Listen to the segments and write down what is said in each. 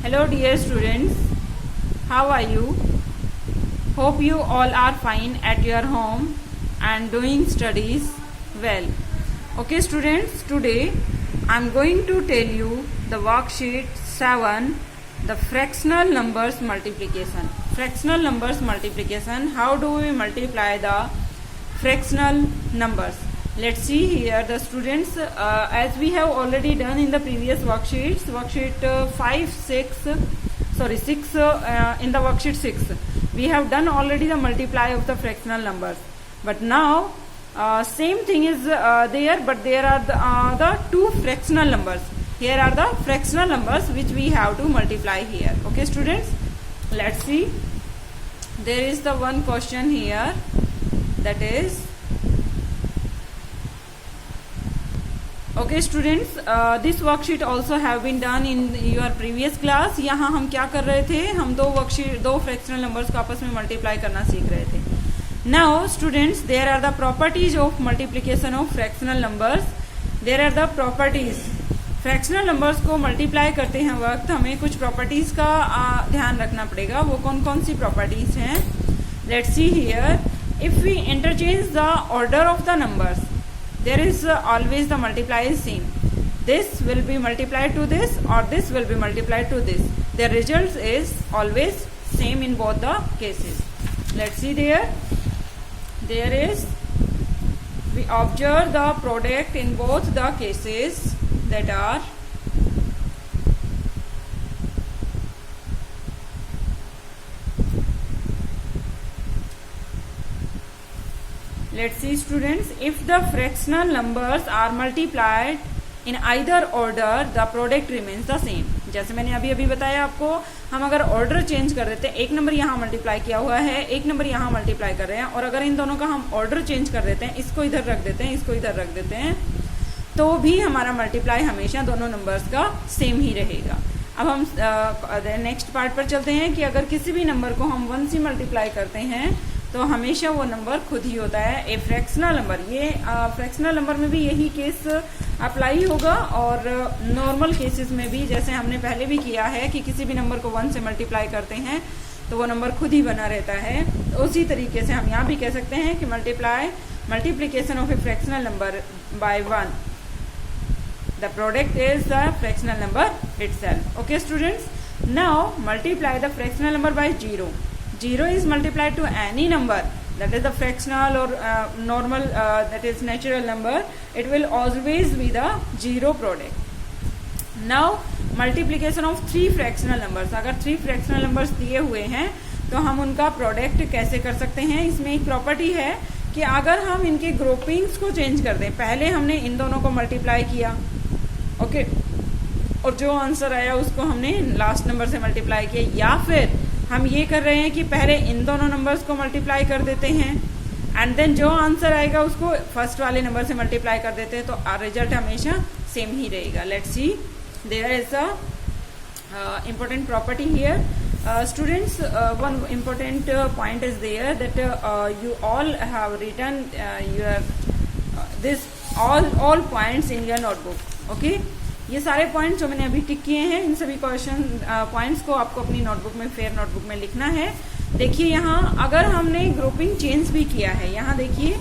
Hello dear students, how are you? Hope you all are fine at your home and doing studies well. Okay students, today I am going to tell you the worksheet 7, the fractional numbers multiplication. Fractional numbers multiplication, how do we multiply the fractional numbers? Let's see here the students, as we have already done in the previous worksheets, worksheet 6 in the worksheet 6 we have done already the multiply of the fractional numbers, but now same thing is there, but there are the two fractional numbers. Here are the fractional numbers which we have to multiply here. Okay students, let's see. There is the one question here, that is okay students, this worksheet also have been done in your previous class. यहाँ हम क्या कर रहे थे, हम दो fractional numbers को आपस में मल्टीप्लाई करना सीख रहे थे. Now students, there are the properties of multiplication of fractional numbers. There are the properties. Fractional numbers को मल्टीप्लाई करते हैं वक्त हमें कुछ प्रॉपर्टीज का ध्यान रखना पड़ेगा. वो कौन कौन सी प्रॉपर्टीज हैं? Let's see here. If we interchange the order of the numbers, there is always the multiply is same. This will be multiplied to this or this will be multiplied to this. The result is always same in both the cases. Let's see there. There is, we observe the product in both the cases, that are let's see students, if the fractional numbers are multiplied in either order, the product remains the same. जैसे मैंने अभी बताया आपको, हम अगर order change कर देते हैं, एक नंबर यहाँ मल्टीप्लाई किया हुआ है, एक नंबर यहाँ मल्टीप्लाई कर रहे हैं, और अगर इन दोनों का हम ऑर्डर चेंज कर देते हैं, इसको इधर रख देते हैं, इसको इधर रख देते हैं, तो भी हमारा मल्टीप्लाई हमेशा दोनों नंबर्स का सेम ही रहेगा. अब हम नेक्स्ट पार्ट पर चलते हैं कि अगर किसी भी नंबर को हम 1 से मल्टीप्लाई करते हैं तो हमेशा वो नंबर खुद ही होता है. ए फ्रैक्शनल नंबर, ये फ्रैक्शनल नंबर में भी यही केस अप्लाई होगा, और नॉर्मल केसेस में भी, जैसे हमने पहले भी किया है कि किसी भी नंबर को 1 से मल्टीप्लाई करते हैं तो वो नंबर खुद ही बना रहता है. तो उसी तरीके से हम यहाँ भी कह सकते हैं कि multiplication of A fractional number by 1, the product is the fractional number itself. Okay students, now multiply the fractional number by 0. 0 is multiplied to any number, that is the fractional or normal, that is natural number, it will always be the 0 product. Now multiplication of 3 fractional numbers. अगर 3 fractional numbers दिए हुए हैं तो हम उनका product कैसे कर सकते हैं? इसमें एक प्रॉपर्टी है कि अगर हम इनके ग्रुपिंग्स को चेंज कर दें, पहले हमने इन दोनों को मल्टीप्लाई किया, ओके, और जो आंसर आया उसको हमने लास्ट नंबर से मल्टीप्लाई किया, या फिर हम ये कर रहे हैं कि पहले इन दोनों नंबर्स को मल्टीप्लाई कर देते हैं एंड देन जो आंसर आएगा उसको फर्स्ट वाले नंबर से मल्टीप्लाई कर देते हैं, तो रिजल्ट हमेशा सेम ही रहेगा. Let's see, there is a important property here. Students, one important point is there that you all have written this all points in your notebook. Okay, ये सारे पॉइंट्स जो मैंने अभी टिक किए हैं, इन सभी क्वेश्चन पॉइंट्स को आपको अपनी नोटबुक में, फेयर नोटबुक में लिखना है. देखिए यहाँ अगर हमने ग्रुपिंग चेंज भी किया है, यहाँ देखिए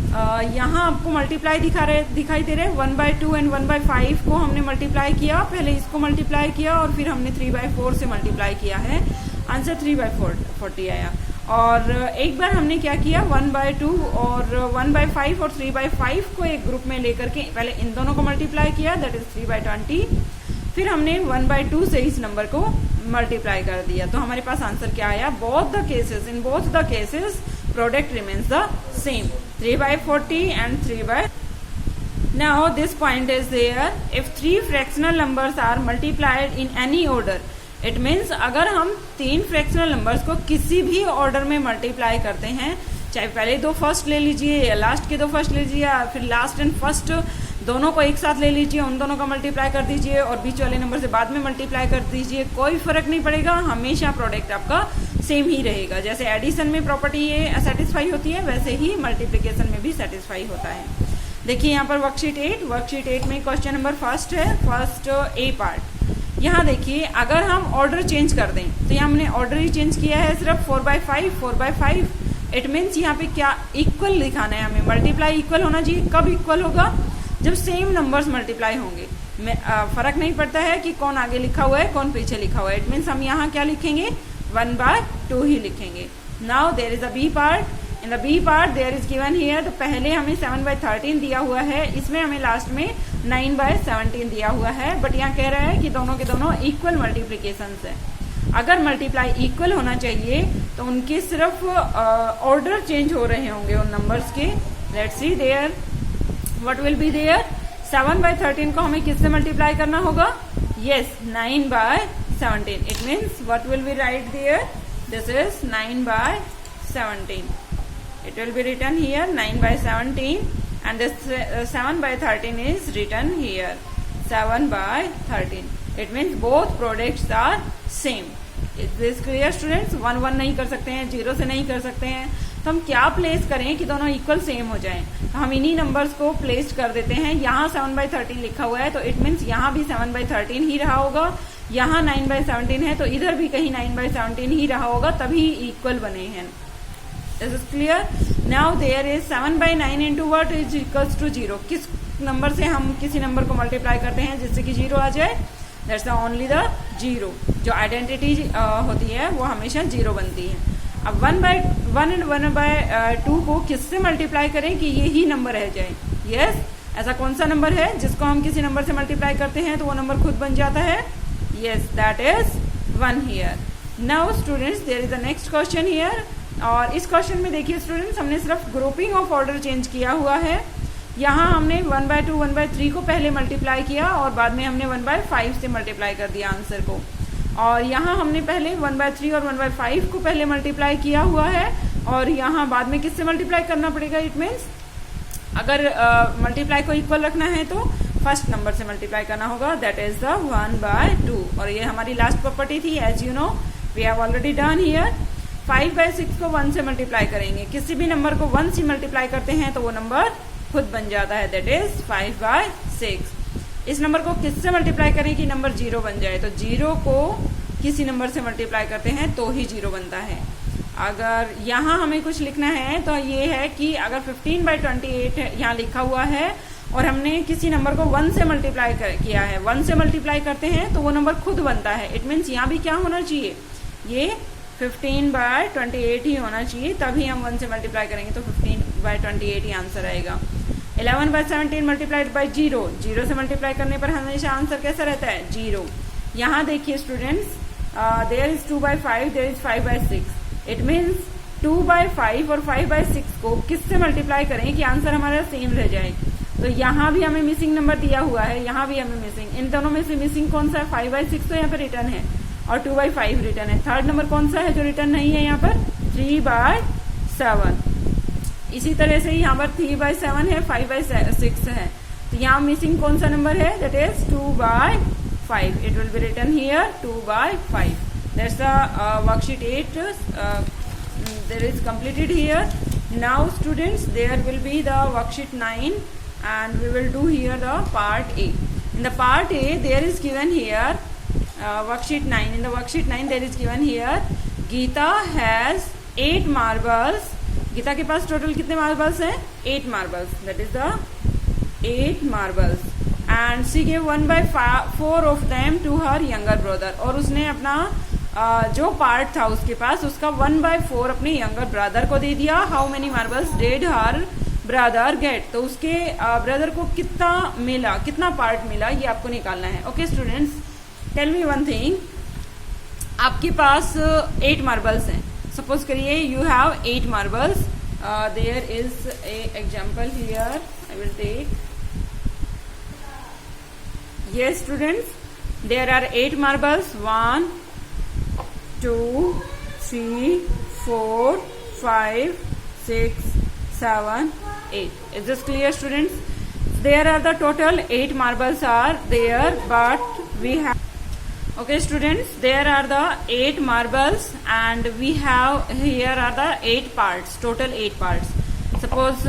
यहाँ आपको मल्टीप्लाई दिखाई दे रहे हैं. 1/2 एंड 1/5 को हमने मल्टीप्लाई किया, पहले इसको मल्टीप्लाई किया और फिर हमने 3/4 से मल्टीप्लाई किया है, आंसर 3/40 आया. और एक बार हमने क्या किया, 1/2 और 1/5 और 3/5 को एक ग्रुप में लेकर के पहले इन दोनों को मल्टीप्लाई किया, दैट इज 3/20. फिर हमने 1/2 से इस नंबर को मल्टीप्लाई कर दिया, तो हमारे पास आंसर क्या आया? In both the cases product remains the same, 3/40 and 3/. Now this point is there, if 3 fractional numbers are multiplied in any order, it means अगर हम 3 फ्रैक्शनल नंबर्स को किसी भी ऑर्डर में मल्टीप्लाई करते हैं, चाहे पहले 2 फर्स्ट ले लीजिए या लास्ट के 2 फर्स्ट ले लीजिए, या फिर लास्ट एंड फर्स्ट दोनों को एक साथ ले लीजिए, उन दोनों का मल्टीप्लाई कर दीजिए और बीच वाले नंबर से बाद में मल्टीप्लाई कर दीजिए, कोई फर्क नहीं पड़ेगा, हमेशा प्रोडक्ट आपका सेम ही रहेगा. जैसे एडिशन में प्रॉपर्टी ये सेटिस्फाई होती है, वैसे ही मल्टीप्लिकेशन में भी सेटिस्फाई होता है. देखिए यहाँ पर वर्कशीट 8 में क्वेश्चन नंबर फर्स्ट है, फर्स्ट ए पार्ट. यहाँ देखिए अगर हम ऑर्डर चेंज कर दें तो यहाँ हमने ऑर्डर ही चेंज किया है सिर्फ 4/5 4/5। इट मीन्स यहाँ पे क्या इक्वल दिखाना है हमें, मल्टीप्लाई इक्वल होना चाहिए। कब इक्वल होगा? जब सेम नंबर्स मल्टीप्लाई होंगे। फर्क नहीं पड़ता है कि कौन आगे लिखा हुआ है कौन पीछे लिखा हुआ है। इट मीन्स हम यहाँ क्या लिखेंगे? 1/2 ही लिखेंगे। Now there is a B part. In the B part there is given here, तो पहले हमें 7/13 दिया हुआ है, इसमें हमें लास्ट में 9/17 दिया हुआ है। बट यहाँ कह रहा है कि दोनों के दोनों इक्वल मल्टीप्लीकेशन है। अगर मल्टीप्लाई इक्वल होना चाहिए तो उनके सिर्फ ऑर्डर चेंज हो रहे होंगे उन नंबर्स के। Let's see there what will be there. 7/13 को हमें किससे मल्टीप्लाई करना होगा? Yes, 9/17। It means what will be right there? This is 9/17। It will be written here 9/17 and this 7/13 is written here 7/13. It means both products are same. Is this clear students? 1 नहीं कर सकते हैं, 0 से नहीं कर सकते हैं, तो हम क्या प्लेस करें कि दोनों इक्वल सेम हो जाएं? तो हम इन्हीं नंबर्स को प्लेस कर देते हैं। यहाँ 7/13 लिखा हुआ है तो इट मीन्स यहाँ भी 7/13 ही रहा होगा। यहाँ 9/17 है तो इधर भी कहीं 9/17 ही रहा होगा, तभी इक्वल बने हैं। This is clear. Now there is 7/9 into what is equals to 0. किस नंबर से हम किसी नंबर को मल्टीप्लाई करते हैं जिससे कि 0 आ जाए? That's only the 0. जो आइडेंटिटी होती है वो हमेशा 0 बनती है। अब 1/1 and 1/2 को किससे मल्टीप्लाई करें कि ये ही नंबर रह जाए? Yes, ऐसा कौन सा नंबर है जिसको हम किसी नंबर से मल्टीप्लाई करते हैं तो वो नंबर खुद बन जाता है? Yes, that is 1 here. Now students there is the next question here. और इस क्वेश्चन में देखिए स्टूडेंट्स हमने सिर्फ ग्रुपिंग ऑफ ऑर्डर चेंज किया हुआ है। यहाँ हमने 1/2 1/3 को पहले मल्टीप्लाई किया और बाद में हमने 1/5 से मल्टीप्लाई कर दिया आंसर को। और यहाँ हमने पहले 1/3 और 1/5 को पहले मल्टीप्लाई किया हुआ है और यहाँ बाद में किससे मल्टीप्लाई करना पड़ेगा? इट मीन्स अगर मल्टीप्लाई को इक्वल रखना है तो फर्स्ट नंबर से मल्टीप्लाई करना होगा, दैट इज द 1/2। और ये हमारी लास्ट प्रॉपर्टी थी, as you know we have already done here. 5/6 को 1 से मल्टीप्लाई करेंगे, किसी भी नंबर को 1 से मल्टीप्लाई करते हैं तो वो नंबर खुद बन जाता है, दैट इज 5/6। इस नंबर को किससे मल्टीप्लाई करें कि नंबर 0 बन जाए? तो 0 को किसी नंबर से मल्टीप्लाई करते हैं तो ही 0 बनता है। अगर यहाँ हमें कुछ लिखना है तो ये है कि अगर 15/28 यहाँ लिखा हुआ है और हमने किसी नंबर को 1 से मल्टीप्लाई किया है, 1 से मल्टीप्लाई करते हैं तो वो नंबर खुद बनता है। इट मीन्स यहाँ भी क्या होना चाहिए? ये 15/28 ही होना चाहिए, तभी हम 1 से मल्टीप्लाई करेंगे तो 15/28 ही आंसर आएगा। 11/17 मल्टीप्लाइड बाई 0, 0 से मल्टीप्लाई करने पर हमेशा आंसर कैसा रहता है? 0। यहाँ देखिए students there is 2/5, there is 5/6। It means 2/5 और 5/6 को किससे मल्टीप्लाई करें कि आंसर हमारा सेम रह जाए? तो यहाँ भी हमें मिसिंग नंबर दिया हुआ है, यहाँ भी हमें मिसिंग, इन दोनों में से मिसिंग कौन सा है? 5/6 तो यहाँ पर रिटर्न है और 2/5 रिटर्न है। थर्ड नंबर कौन सा है जो रिटर्न नहीं है यहाँ पर? 3/7। इसी तरह से यहाँ पर 3/7 है, 5/6 है, तो यहाँ मिसिंग कौन सा नंबर है? That is 2/5। It will B return here 2/5। That's the worksheet 8 there is completed here. Now students there will be the worksheet 9 and we will do here the part A. In the part A there is given here worksheet 9. In the worksheet 9 there is given here Geeta has 8 marbles. गीता के पास total कितने marbles हैं? 8 marbles, that is the 8 marbles and she give 1/4 of them to her younger brother. और उसने अपना जो part था उसके पास उसका 1/4 अपने यंगर ब्रदर को दे दिया। How many marbles did her brother get? तो उसके ब्रदर को कितना मिला, कितना पार्ट मिला, ये आपको निकालना है। Okay students, tell me one thing, आपके पास 8 मार्बल्स हैं। सपोज करिए you have 8 marbles, there is a example here, I will take. Yes students, there are 8 marbles, 1 2 3 4 5 6 7 8. Is this clear students? There are the total 8 marbles are there, but we have, okay students, there are the 8 marbles and we have here are the 8 parts, total 8 parts. Suppose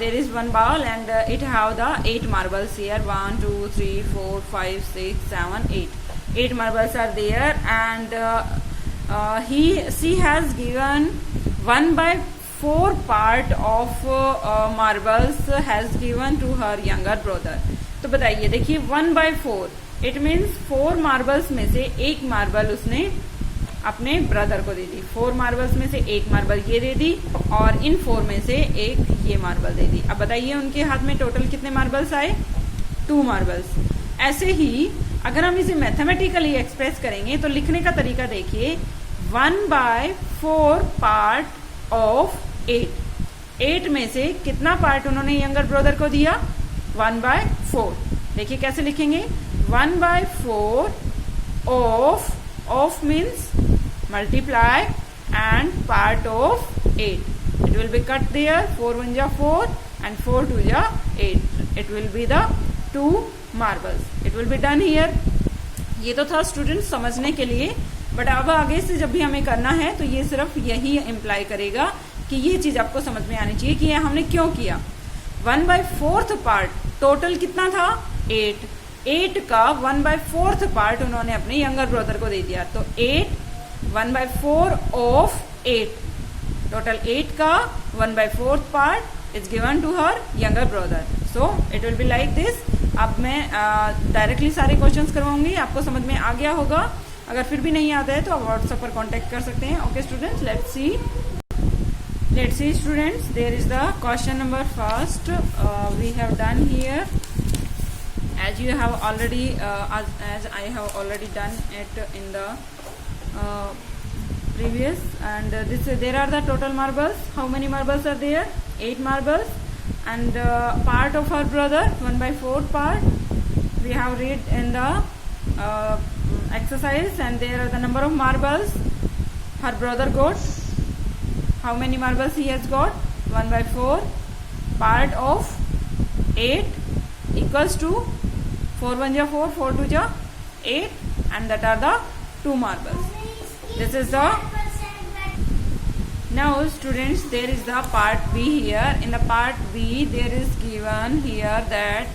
there is one ball and it have the 8 marbles here, 1 2 3 4 5 6 7 8. 8 marbles are there, and she has given 1/4 part of marbles has given to her younger brother. तो बताइए, देखिए 1/4 it means 4 marbles में से एक marble उसने अपने brother को दे दी। 4 marbles में से एक मार्बल ये दे दी और इन 4 में से एक ये मार्बल दे दी। अब बताइए उनके हाथ में टोटल कितने मार्बल्स आए? 2 मार्बल्स। ऐसे ही अगर हम इसे मैथमेटिकली एक्सप्रेस करेंगे तो लिखने का तरीका देखिए, 1/4 पार्ट ऑफ 8 में से कितना पार्ट उन्होंने यंगर ब्रदर को दिया? 1/4। देखिए कैसे लिखेंगे, 1/4 of means multiply and part of 8. It will be cut there, 4 1 ja 4 and 4 2 ja 8. It will be the 2 marbles. It will be done here. ये तो था स्टूडेंट्स समझने के लिए, बट अब आगे से जब भी हमें करना है तो ये सिर्फ यही इम्प्लाई करेगा कि ये चीज आपको समझ में आनी चाहिए कि ये हमने क्यों किया। 1/4 पार्ट टोटल कितना था? 8 का 1/4 पार्ट उन्होंने अपने यंगर ब्रदर को दे दिया, तो 1/4 ऑफ 8, टोटल 8 का 1/4 part is given to her younger brother. So it will be like this. अब मैं डायरेक्टली सारे क्वेश्चंस करवाऊंगी, आपको समझ में आ गया होगा। अगर फिर भी नहीं आता है तो आप व्हाट्सएप पर कॉन्टेक्ट कर सकते हैं। Okay students, let's see students, there is the question number first. We have done here, as you have already as I have already done it in the previous, and there are the total marbles. How many marbles are there? 8 marbles, and part of her brother, 1/4 part we have read in the exercise, and there are the number of marbles her brother got. How many marbles he has got? 1/4 part of 8 equals to 4 1 ja 4, 4 2 ja 8, and that are the 2 marbles. This is the, now students, there is the part B here. In the part B there is given here that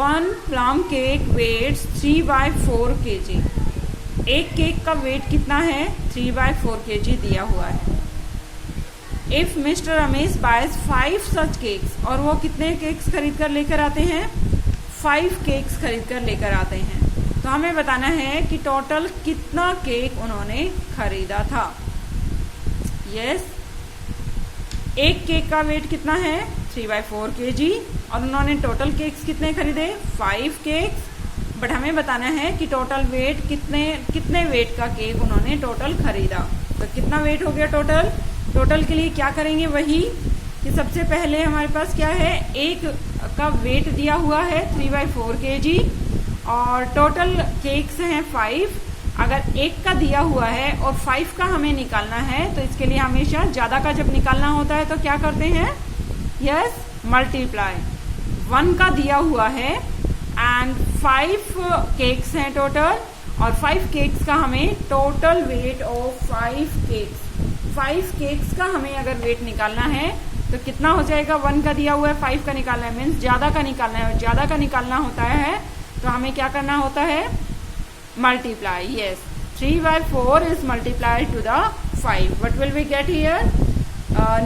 one plum cake weighs 3/4 kg. एक cake का weight कितना है? 3/4 kg दिया हुआ है। If mister Ramesh buys 5 such cakes, और वो कितने केक्स खरीद कर लेकर आते हैं? 5 केक्स खरीद कर लेकर आते हैं। तो हमें बताना है कि टोटल कितना केक उन्होंने खरीदा था। यस, एक केक का वेट कितना है? 3/4 kg, और उन्होंने टोटल केक्स कितने खरीदे? 5 केक्स। बट हमें बताना है कि टोटल वेट कितने वेट का केक उन्होंने टोटल खरीदा। तो कितना वेट हो गया टोटल? टोटल के लिए क्या करेंगे? वही कि सबसे पहले हमारे पास क्या है, एक का वेट दिया हुआ है 3/4 kg, और टोटल केक्स हैं 5। अगर एक का दिया हुआ है और 5 का हमें निकालना है, तो इसके लिए हमेशा ज्यादा का जब निकालना होता है तो क्या करते हैं? Yes, multiply. 1 का दिया हुआ है एंड 5 केक्स हैं टोटल, और 5 केक्स का हमें टोटल वेट ऑफ 5 केक्स का हमें अगर वेट निकालना है तो कितना हो जाएगा? 1 का दिया हुआ है, 5 का निकालना है, मीन्स ज्यादा का निकालना है। ज्यादा का निकालना होता है तो हमें क्या करना होता है? Multiply. Yes, 3/4 is multiplied to the 5. What will we get here?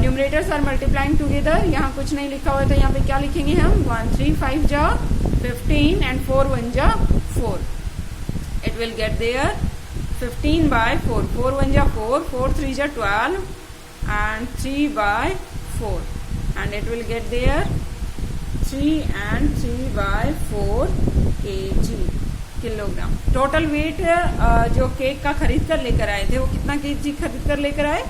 Numerators are multiplying together. यहाँ कुछ नहीं लिखा हुआ है तो यहाँ पे क्या लिखेंगे हम? 1 3 5 जा 15 and 4 1 जा 4. It will get there 15/4. 4 1 ja 4, 4 3 ja 12, and 3/4, and it will get there 3 and 3/4 kg, kilogram. Total weight जो केक का खरीद कर लेकर आए थे वो कितना केजी खरीद कर लेकर आए?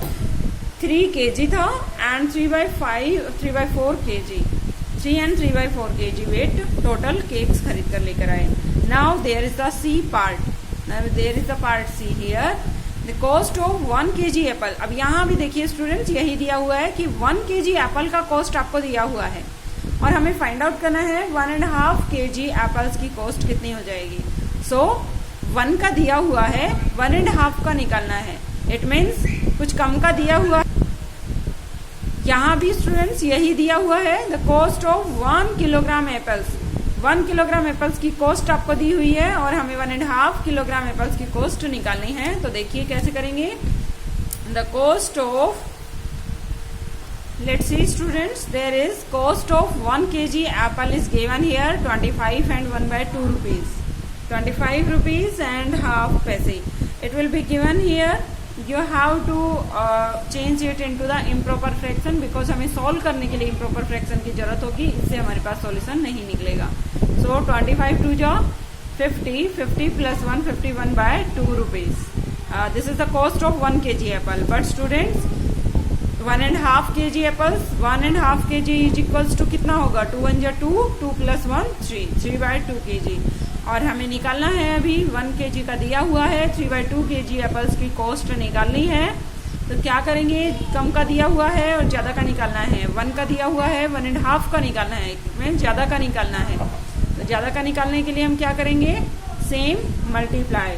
3 kg था, and 3/4 kg, 3 and 3/4 kg weight total cakes खरीद कर लेकर आए। Now there is the C part. Now there is the part C here. The cost of 1 kg Apple. अब यहाँ भी देखिए स्टूडेंट्स, यही दिया हुआ है कि 1 kg एप्पल का कॉस्ट आपको दिया हुआ है, और हमें फाइंड आउट करना है 1.5 kg एप्पल्स की कॉस्ट कितनी हो जाएगी। सो 1 का दिया हुआ है, 1.5 का निकालना है। इट मीन्स कुछ कम का दिया हुआ है। यहाँ भी स्टूडेंट्स यही दिया हुआ है, the cost of 1 kilogram apples. 1 kilogram apples की कॉस्ट आपको दी हुई है और हमें 1.5 किलोग्राम एप्पल्स की कॉस्ट निकालनी है। तो देखिए कैसे करेंगे। The cost of, let's see students, there is cost of 1 kg apple is given here 25 and 1/2 rupees, 25 rupees and half paise. It will be given here. You have to change it into the improper fraction because हमें solve करने के लिए improper fraction की जरूरत होगी, इससे हमारे पास solution नहीं निकलेगा। So 25 to जा 50, 50 plus 1 51/2 rupees. This is the cost of 1 kg apple. But students 1.5 kg apples, 1.5 kg is equals to कितना होगा, 2 1 2, 2 plus 1 3, 3/2 kg। और हमें निकालना है अभी 1 kg का दिया हुआ है, 3/2 kg एप्पल्स की कॉस्ट निकालनी है। तो क्या करेंगे, कम का दिया हुआ है और ज़्यादा का निकालना है। 1 का दिया हुआ है, 1.5 का निकालना है, में ज़्यादा का निकालना है। तो ज़्यादा का निकालने के लिए हम क्या करेंगे, सेम मल्टीप्लाई।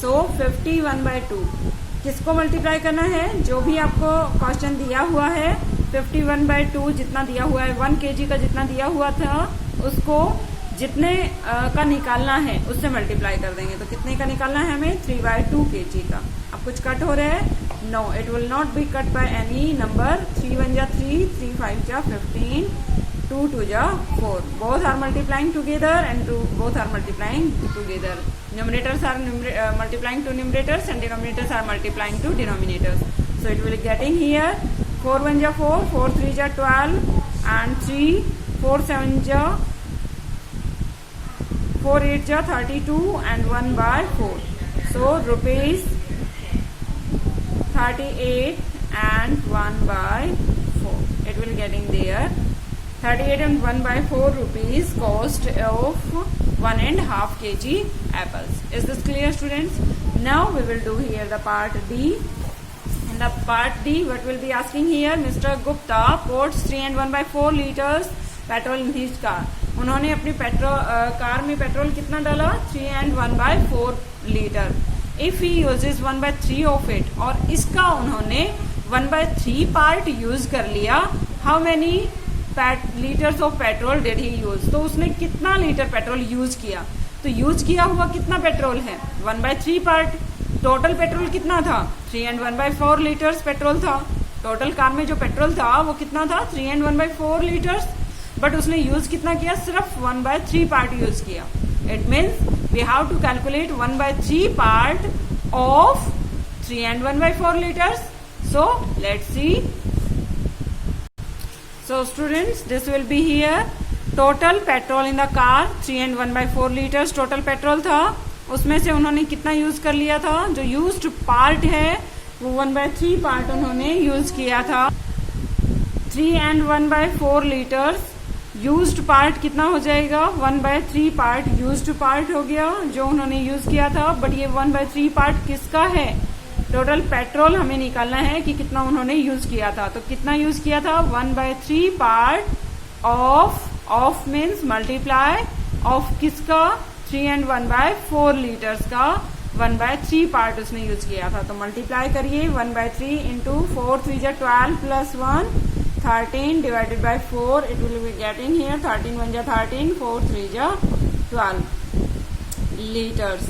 सो 50 1/2 किसको मल्टीप्लाई करना है, जो भी आपको क्वेश्चन दिया हुआ है 51/2 जितना दिया हुआ है, 1 kg का जितना दिया हुआ था उसको जितने का निकालना है उससे मल्टीप्लाई कर देंगे। तो कितने का निकालना है हमें, 3/2 kg का। अब कुछ कट हो रहा है, no it will not be cut by any number. 3 1 जा 3, 3 5 जा 15, 2 2 जा 4, both are multiplying together and both are multiplying together. Numerators are multiplying to numerators and denominators are multiplying to denominators. So it will be getting here 4 1 ja 4, 4 3 ja 12 and 3 4 7 ja 4 8 ja 32 and 1/4. So rupees 38 and 1/4. It will getting there 38 and 1/4 rupees cost of 1.5 kg apples. Is this clear students? Now we will do here the part D. In the part D what will be asking here, Mr. Gupta puts 3 and 1/4 liters petrol in his car. उन्होंने अपनी car में petrol कितना डाला, 3 and 1/4 litre. If he uses 1/3 of it, और इसका उन्होंने 1/3 पार्ट use कर लिया, how many litres of petrol did he use. तो उसने कितना लीटर पेट्रोल यूज किया, तो यूज किया हुआ कितना पेट्रोल है, 1/3 पार्ट। टोटल पेट्रोल कितना था, 3 and 1/4 लीटर्स पेट्रोल था। टोटल कार में जो पेट्रोल था वो कितना था, 3 and 1/4 लीटर्स। बट उसने यूज कितना किया, सिर्फ 1/3 पार्ट यूज किया। It means we have to calculate 1/3 part of 3 and 1/4 liters. So let's see. So students, this will be here total petrol in the car 3 and 1/4 liters total petrol था। उसमें से उन्होंने कितना यूज कर लिया था, जो यूज्ड पार्ट है वो 1/3 पार्ट उन्होंने यूज किया था। 3 and 1/4 liters यूज्ड पार्ट कितना हो जाएगा, 1/3 पार्ट यूज्ड पार्ट हो गया जो उन्होंने यूज किया था। बट ये 1/3 पार्ट किसका है, टोटल पेट्रोल हमें निकालना है कि कितना उन्होंने यूज किया था। तो कितना यूज किया था, 1/3 part of means multiply of किसका, 3 and 1/4 लीटर्स का 1/3 पार्ट उसने यूज किया था। तो मल्टीप्लाई करिए 1/3 इंटू 4 3 जा 12 plus 1 13 divided by 4, it will be getting here 13 1 जा 13, 4 3 जा 12 लीटर्स।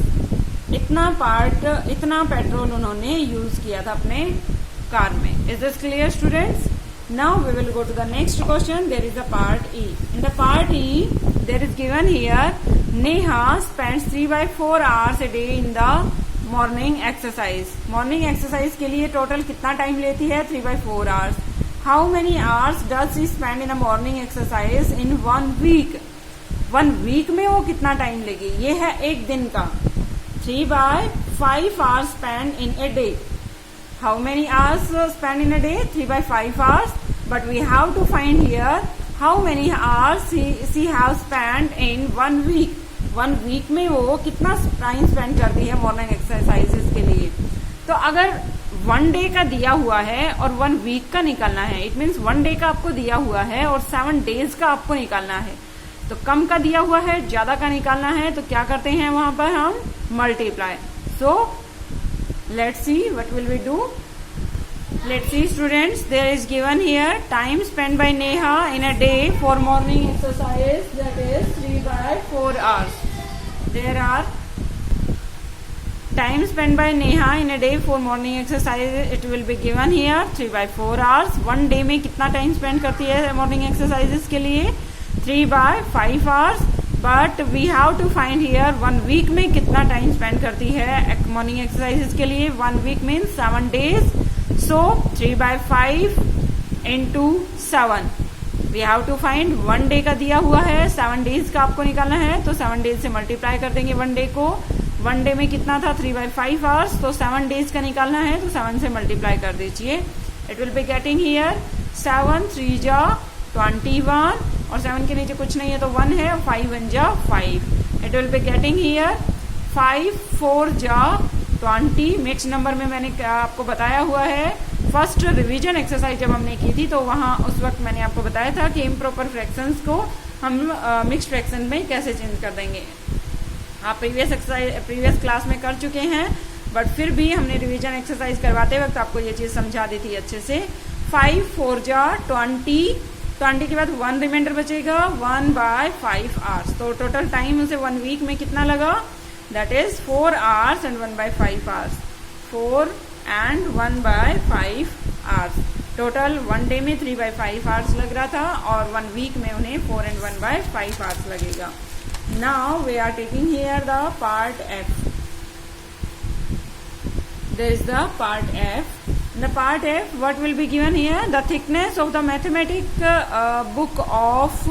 इतना पेट्रोल उन्होंने यूज किया था अपने कार में। Is this clear students? Now we will go to the next question. There is a part E. In the part E there is given here, Neha spends 3/4 hours a day in the morning exercise. Morning exercise के लिए total कितना time लेती है, 3/4 hours. How many hours does she spend in a morning exercise in 1 week. 1 week में वो कितना time लेगी, ये है एक दिन का। 3/5 hours spent in a day. How many hours spent in a day? 3/5 hours. But we have to find here how many hours she have spent in 1 week. 1 week में वो कितना टाइम स्पेंड करती है मॉर्निंग एक्सरसाइजेस के लिए। तो अगर 1 day का दिया हुआ है और 1 वीक का निकालना है, इट मीन्स 1 डे का आपको दिया हुआ है और 7 डेज का आपको निकालना है। तो कम का दिया हुआ है, ज्यादा का निकालना है, तो क्या करते हैं वहां पर हम multiply. So let's see what will we do. Let's see students, there is given here time spent by Neha in a day for morning exercise, that is 3 by 4 hours. There are time spent by Neha in a day for morning exercise, it will be given here 3 by 4 hours. One day में कितना time spend करती है morning exercises के लिए? 3 by 5 hours. But we have to find here 1 week में कितना time spend करती है मॉर्निंग एक्सरसाइजेस के लिए. 1 week means 7 days. So 3 by 5 into 7. We have to find 1 day का दिया हुआ है, 7 days का आपको निकालना है, तो 7 days से मल्टीप्लाई कर देंगे 1 डे को. 1 डे में कितना था? 3 by 5 hours. तो 7 days का निकालना है, तो 7 से मल्टीप्लाई कर दीजिए. It will be getting here 7 3 जा 21 और 7 के नीचे कुछ नहीं है तो 1 है, 5 1 जा 5. It will be getting here 5 4 जा 20. मिक्स नंबर में मैंने आपको बताया हुआ है, फर्स्ट रिवीजन एक्सरसाइज जब हमने की थी तो वहां उस वक्त मैंने आपको बताया था कि इम्प्रॉपर फ्रैक्शंस को हम मिक्स्ड फ्रैक्शन में कैसे चेंज कर देंगे. आप प्रीवियस क्लास में कर चुके हैं, बट फिर भी हमने रिवीजन एक्सरसाइज करवाते वक्त आपको ये चीज समझा दी थी अच्छे से. 5 4 जा 20. 20 के बाद 1 रिमाइंडर बचेगा, 1 by 5 hours. तो टोटल टाइम उसे 1 वीक में कितना लगा? That is 4 hours and 1 by 5 hours. 4 and 1 by 5 hours. Total 1 day में 3 by 5 hours लग रहा था और 1 वीक में उन्हें 4 and 1 by 5 hours लगेगा. Now we are taking here the part F. There is the part F. In the part F, what will be given here? The thickness of the mathematics book of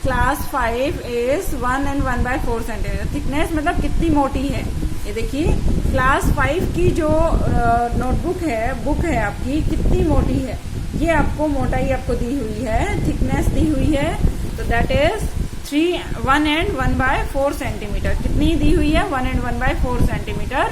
class 5 is 1 and 1 by 4 centimeter. Thickness मतलब कितनी मोटी है. ये देखिए class 5 की जो notebook है, book है आपकी, कितनी मोटी है. ये आपको मोटाई आपको दी हुई है, थिकनेस दी हुई है, तो that is 1 and 1 by 4 centimeter. कितनी दी हुई है? 1 and 1 by 4 centimeter.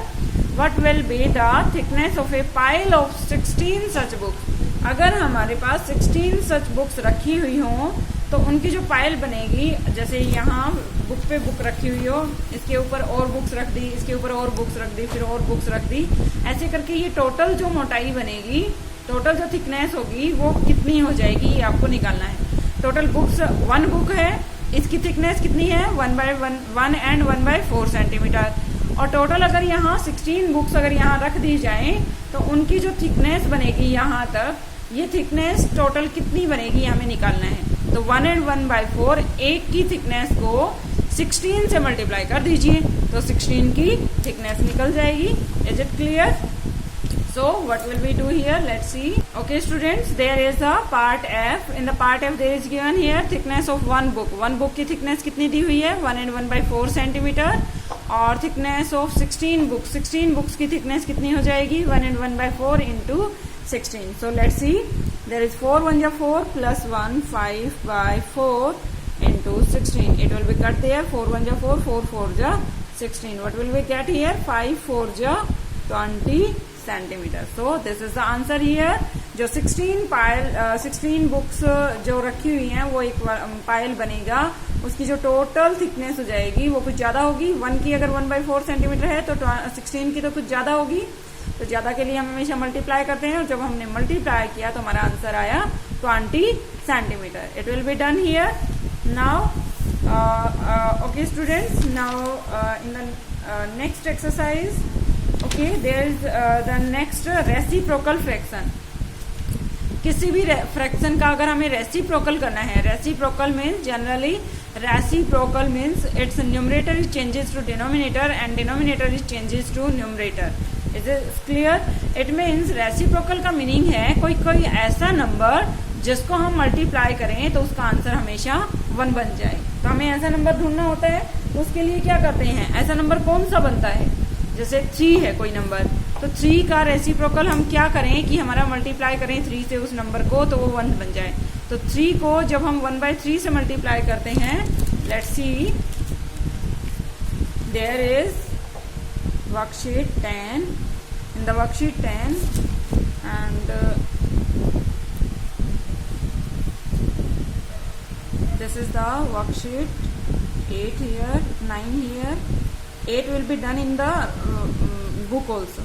What will be the thickness of a pile of 16 such books? अगर हमारे पास 16 such books रखी हुई हों तो उनकी जो पाइल बनेगी, जैसे यहाँ बुक पे बुक रखी हुई हो, इसके ऊपर और बुक्स रख दी, इसके ऊपर और बुक्स रख दी, फिर और बुक्स रख दी, ऐसे करके ये टोटल जो मोटाई बनेगी, टोटल जो थिकनेस होगी वो कितनी हो जाएगी, ये आपको निकालना है. टोटल बुक्स 1 बुक है, इसकी थिकनेस कितनी है? 1 and 1 by 4 सेंटीमीटर. और टोटल अगर यहाँ 16 बुक्स अगर यहाँ रख दी जाए तो उनकी जो थिकनेस बनेगी यहाँ तक, ये थिकनेस टोटल कितनी बनेगी हमें निकालना है. तो 1 and 1 by 4, एक की थिकनेस को 16 से मल्टीप्लाई कर दीजिए तो 16 की थिकनेस निकल जाएगी. Is it clear? So what will we do here? Let's see. Okay students, there is a part F. In the part F there is given here thickness of 1 book. 1 book की thickness कितनी दी हुई है? 1 and 1 by 4 centimetre. और thickness of 16 books. 16 books की thickness कितनी हो जाएगी? 1 and 1 by 4 into 16. So let's see. There is 4 1 ja 4 plus 1 5 by 4 into 16. It will be cut there. 4 1 ja 4 4 4 ja 16. What will we get here? 5 4 ja 20 centimetre. So this is the answer here. जो 16 books जो रखी हुई हैं वो एक pile बनेगा, उसकी जो टोटल थिकनेस हो जाएगी वो कुछ ज्यादा होगी. 1 की अगर 1 by 4 सेंटीमीटर है तो 16 की तो कुछ ज्यादा होगी. तो ज्यादा के लिए हम हमेशा मल्टीप्लाई करते हैं और जब हमने मल्टीप्लाई किया तो हमारा आंसर आया 20 centimetre. It will be done here. Now okay students, now in the next exercise, okay, there is the next reciprocal fraction. किसी भी फ्रैक्शन का अगर हमें रेसिप्रोकल करना है, reciprocal means generally reciprocal means its numerator is changes to denominator and denominator is changes to numerator. Is it clear? It means reciprocal का meaning है कोई ऐसा नंबर जिसको हम मल्टीप्लाई करें तो उसका आंसर हमेशा 1 बन जाए. तो हमें ऐसा नंबर ढूंढना होता है, तो उसके लिए क्या करते हैं, ऐसा नंबर कौन सा बनता है. जैसे 3 है कोई नंबर, तो 3 का रेसिप्रोकल हम क्या करें कि हमारा मल्टीप्लाई करें 3 से उस नंबर को तो वो 1 बन जाए. तो 3 को जब हम 1 by 3 से मल्टीप्लाई करते हैं, let's see, there is worksheet 10. In the worksheet 10 and this is the worksheet 8 here, 9 here. 8 will be done in the book also.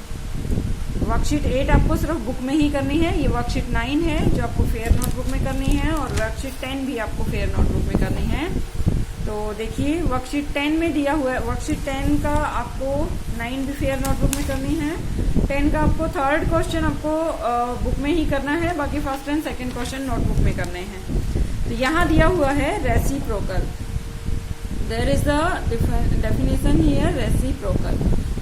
Worksheet 8 आपको सिर्फ बुक में ही करनी है, ये वर्कशीट 9 है जो आपको फेयर नोटबुक में करनी है, और वर्कशीट 10 भी आपको फेयर नोटबुक में करनी है। तो देखिए वर्कशीट 10 में दिया हुआ है, वर्कशीट 10 का आपको 9 भी फेयर नोटबुक में करनी है, 10 का आपको थर्ड क्वेश्चन आपको बुक में ही करना है, बाकी first and second question notebook में करने हैं। तो यहाँ दिया हुआ है reciprocal, there is the definition here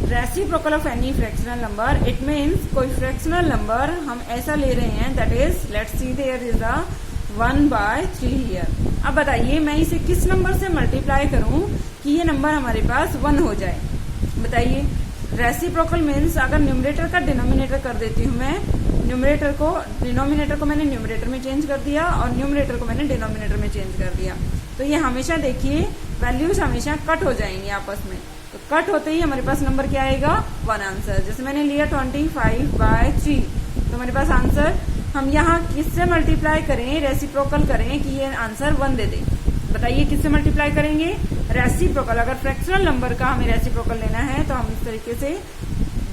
reciprocal of any fractional number. It means कोई फ्रैक्शनल नंबर हम ऐसा ले रहे हैं, that is let's see there is the 1/3 here. अब बताइए मैं इसे किस नंबर से मल्टीप्लाई करूं कि ये नंबर हमारे पास 1 हो जाए, बताइए। रेसिप्रोकल मीन्स अगर न्यूमरेटर का डिनोमिनेटर कर देती हूँ मैं, डिनोमिनेटर को मैंने न्यूमरेटर में चेंज कर दिया और न्यूमरेटर को मैंने डिनोमिनेटर में चेंज कर दिया, तो ये हमेशा देखिए वैल्यूज हमेशा कट हो जाएंगी आपस में। तो कट होते ही हमारे पास नंबर क्या आएगा 1 आंसर। जैसे मैंने लिया 25/3, तो हमारे पास आंसर हम यहाँ किससे मल्टीप्लाई करें, रेसिप्रोकल करें कि ये आंसर 1 दे दे। बताइए किससे मल्टीप्लाई करेंगे, रेसिप्रोकल। अगर फ्रैक्शनल नंबर का हमें रेसिप्रोकल लेना है तो हम इस तरीके से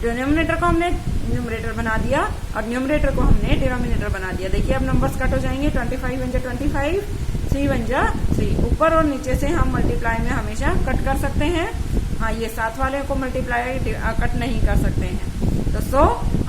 डिनोमिनेटर को हमने न्यूमरेटर बना दिया और न्यूमरेटर को हमने डिनोमिनेटर बना दिया। देखिए अब नंबर्स कट हो जाएंगे, 25 × 25, 3 × 3। ऊपर और नीचे से हम मल्टीप्लाई में हमेशा कट कर सकते हैं, हाँ ये साथ वाले को मल्टीप्लाई कट नहीं कर सकते हैं। तो सो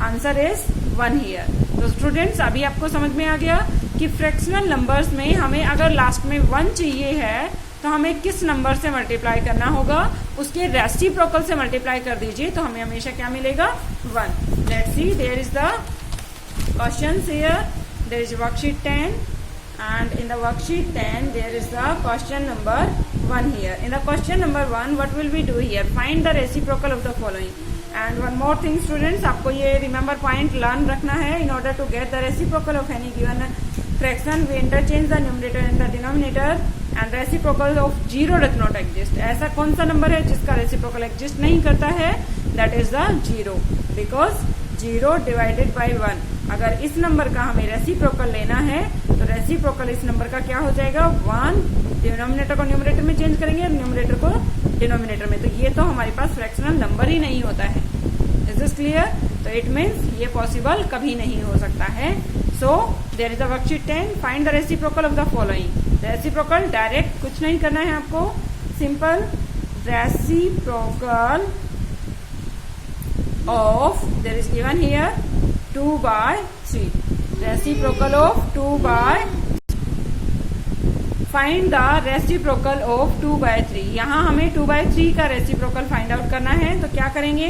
आंसर इज 1 हियर। तो स्टूडेंट्स अभी आपको समझ में आ गया कि फ्रैक्शनल नंबर्स में हमें अगर लास्ट में 1 चाहिए है तो हमें किस नंबर से मल्टीप्लाई करना होगा, उसके रेसिप्रोकल से मल्टीप्लाई कर दीजिए तो हमें हमेशा क्या मिलेगा 1। Let's see there is the question here, there is worksheet 10 and in the worksheet 10 there is the question number 1 here. In the question number 1 what will we do here, find the reciprocal of the following. And one more thing students, आपको ये remember point learn रखना है, in order to get the reciprocal of any given fraction we interchange the numerator and the denominator and reciprocal of 0 does not exist. ऐसा कौन सा number है जिसका reciprocal exist नहीं करता है, that is the 0, because 0 divided by 1। अगर इस नंबर का हमें रेसिप्रोकल लेना है तो रेसिप्रोकल इस नंबर का क्या हो जाएगा 1, डिनोमिनेटर को न्यूमरेटर में चेंज करेंगे और न्यूमरेटर को डिनोमिनेटर में, तो ये तो हमारे पास फ्रैक्शनल नंबर ही नहीं होता है। Is this clear? तो इट मीन्स ये पॉसिबल कभी नहीं हो सकता है। So there is the worksheet 10, find the reciprocal of the following. Reciprocal direct कुछ नहीं करना है आपको, simple reciprocal of there is given here 2/3, reciprocal of 2/3, find the reciprocal of 2/3। यहाँ हमें 2/3 का रेसिप्रोकल फाइंड आउट करना है, तो क्या करेंगे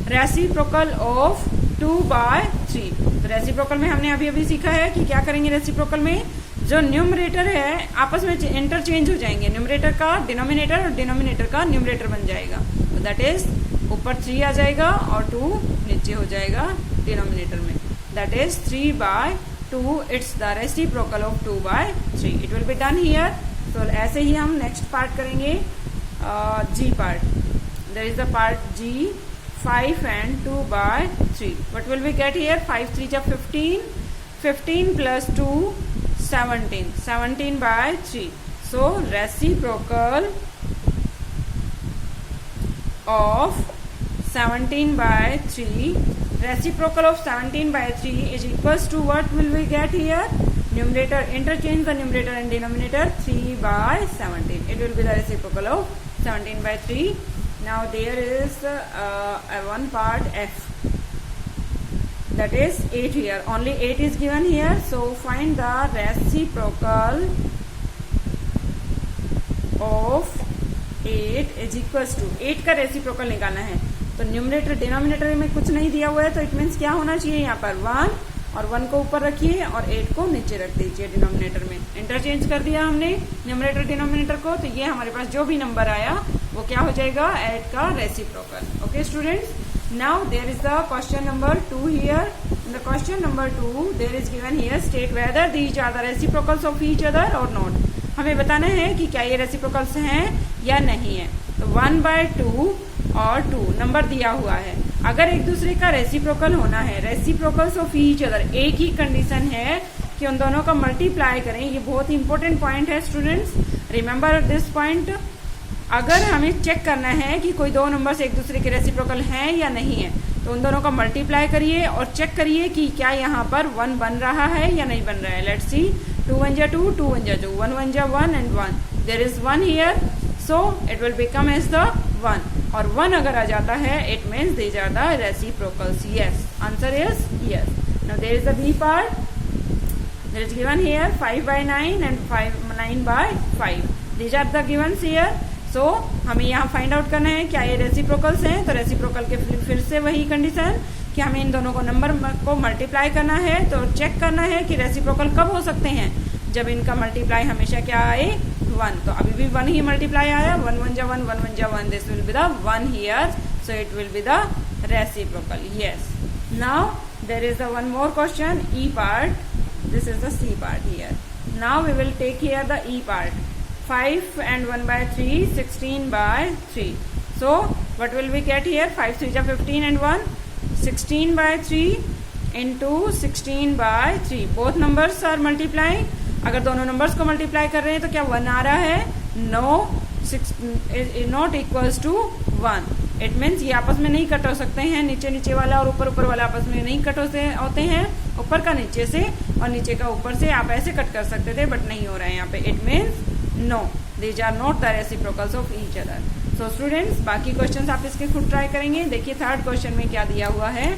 रेसिप्रोकल ऑफ 2/3। तो रेसिप्रोकल में हमने अभी सीखा है कि क्या करेंगे, रेसिप्रोकल में जो न्यूमरेटर है आपस में इंटरचेंज हो जाएंगे, न्यूमरेटर का डिनोमिनेटर और डिनोमिनेटर का न्यूमरेटर बन जाएगा, तो दैट इज ऊपर 3 आ जाएगा और 2 नीचे हो जाएगा डिनोमिनेटर में, that is 3/2। It's the reciprocal of 2/3। It will be done here. तो ऐसे ही हम नेक्स्ट पार्ट करेंगे, G part. There is the part G, 5 and 2/3। What will we get here, 5 3 × 15, 15 + 2 17, 17/3। So reciprocal of 17/3, reciprocal of 17/3 is equals to what will we get here, numerator, interchange the numerator and denominator, 3/17. It will be the reciprocal of 17/3. Now there is one part F, that is 8 here, only 8 is given here, so find the reciprocal of 8 is equals to 8 का reciprocal निकालना है। तो numerator denominator में कुछ नहीं दिया हुआ है, तो इट मीन्स क्या होना चाहिए यहाँ पर 1 और 1 को ऊपर रखिए और 8 को नीचे रख दीजिए डिनोमिनेटर में। इंटरचेंज कर दिया हमने न्यूमरेटर डिनोमिनेटर को, तो ये हमारे पास जो भी नंबर आया वो क्या हो जाएगा 8 का reciprocal. Okay students, now there is the question number 2 here. In the question number 2 there is given here, state whether these are the reciprocals of each other और नॉट। हमें बताना है कि क्या ये रेसिप्रोकल्स हैं या नहीं है। तो 1/2 और 2 नंबर दिया हुआ है, अगर एक दूसरे का रेसिप्रोकल होना है, रेसिप्रोकल्स ऑफ ईच अदर, एक ही कंडीशन है कि उन दोनों का मल्टीप्लाई करें। ये बहुत ही इंपॉर्टेंट पॉइंट है स्टूडेंट्स, रिमेंबर दिस पॉइंट। अगर हमें चेक करना है कि कोई दो नंबर्स एक दूसरे के रेसिप्रोकल हैं या नहीं है, तो उन दोनों का मल्टीप्लाई करिए और चेक करिए कि क्या यहाँ पर 1 बन रहा है या नहीं बन रहा है. Let's see. 2 1 जा 2, 2 1 जा 2, 1 1 जा 1 and 1. There is 1 here, so it will become as the 1. और 1 अगर आ जाता है it means these are the reciprocals. Yes, answer is yes. Now there is the B part. There is given here 5 by 9 and 9 by 5. These are the givens here. So हमें यहाँ find out करना है क्या ये reciprocals हैं. तो reciprocal के फिर से वही कंडीशन कि हमें इन दोनों को नंबर को मल्टीप्लाई करना है. तो चेक करना है कि रेसिप्रोकल कब हो सकते हैं, जब इनका मल्टीप्लाई हमेशा क्या आए 1. तो अभी भी 1 ही मल्टीप्लाई आया. 1 1 जा 1, 1 1 जा 1. This will be the 1 here, so it will be the reciprocal. Yes. Now there is the one more question, E part. This is the C part here. Now we will take here the E part. 5 and 1 by 3, 16 by 3. So what will we get here? 5 3 ja 15 and 1, 16 by 3 into 16 by 3. Both numbers are multiplying. अगर दोनों numbers को multiply कर रहे हैं तो क्या 1 आ रहा है? No, 6 is not equals to 1. It means ये आपस में नहीं कट हो सकते हैं. नीचे नीचे वाला और ऊपर ऊपर वाला आपस में नहीं कट होते हैं. ऊपर का नीचे से और नीचे का ऊपर से आप ऐसे कट कर सकते थे, बट नहीं हो रहा है यहाँ पे. It means no, these are not the reciprocals of each other. So students, बाकी क्वेश्चन आप इसके खुद ट्राई करेंगे. देखिए थर्ड क्वेश्चन में क्या दिया हुआ है.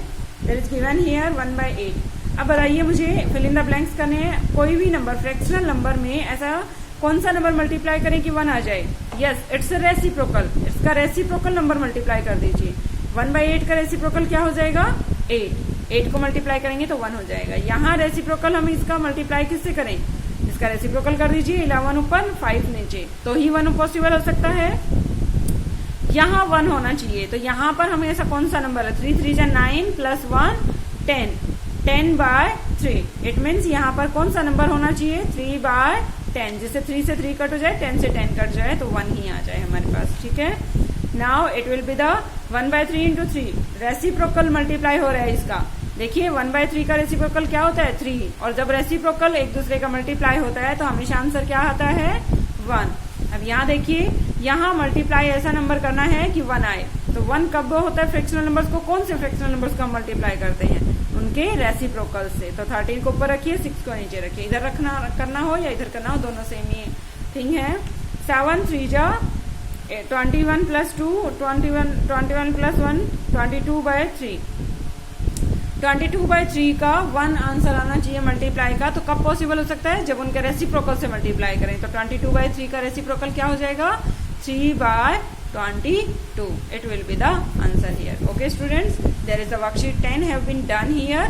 There is given here 1 by 8. अब बताइए मुझे फिल इन द ब्लैंक्स करने हैं. कोई भी नंबर, फ्रैक्शनल नंबर में ऐसा कौन सा नंबर मल्टीप्लाई करें कि 1 आ जाए. Yes, it's a reciprocal. इसका रेसिप्रोकल नंबर मल्टीप्लाई कर दीजिए. 1 by 8 का रेसिप्रोकल क्या हो जाएगा? 8. 8 को मल्टीप्लाई करेंगे तो 1 हो जाएगा. यहाँ रेसिप्रोकल हम इसका मल्टीप्लाई किससे करें? इसका रेसिप्रोकल कर दीजिए. 11 ऊपर 5 नीचे, तो ही 1 पॉसिबल हो सकता है. यहाँ 1 होना चाहिए. तो यहाँ पर हमें ऐसा कौन सा नंबर है? 3 3 जा 9 प्लस 1 10. 10 by 3. इट मीन्स यहाँ पर कौन सा नंबर होना चाहिए? 3 by 10. जिससे 3 से 3 कट हो जाए, 10 से 10 कट जाए, तो 1 ही आ जाए हमारे पास. ठीक है. Now it will be the 1 by 3 into 3. Reciprocal multiply हो रहा है इसका. देखिए 1 by 3 का रेसिप्रोकल क्या होता है? 3. और जब रेसिप्रोकल एक दूसरे का मल्टीप्लाई होता है तो हमेशा आंसर क्या आता है? 1. अब यहाँ देखिए, यहाँ मल्टीप्लाई ऐसा नंबर करना है कि 1 आए. तो 1 कब होता है फ्रैक्शनल नंबर्स को? कौन से फ्रैक्शनल नंबर्स को हम मल्टीप्लाई करते हैं? उनके रेसिप्रोकल से. तो 13 को ऊपर रखिए, 6 को नीचे रखिए. इधर रखना करना हो या इधर करना हो, दोनों सेम ही थिंग है. 7 3 जा 21 प्लस 2, 21 प्लस 1, 22 by 3. 22 by 3 का 1 आंसर आना चाहिए मल्टीप्लाई का. तो कब पॉसिबल हो सकता है? जब उनके रेसिप्रोकल से मल्टीप्लाई करें. तो 22 by 3 का रेसिप्रोकल क्या हो जाएगा? 3 by 22. It will be the answer here. Okay students, there is the worksheet 10 have been done here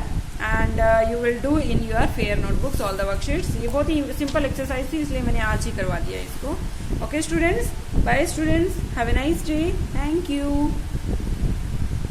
and you will do in your fair notebooks all the worksheets. ये बहुत ही simple exercise थी, इसलिए मैंने आज ही करवा दिया इसको. Okay students, bye students, have a nice day. Thank you.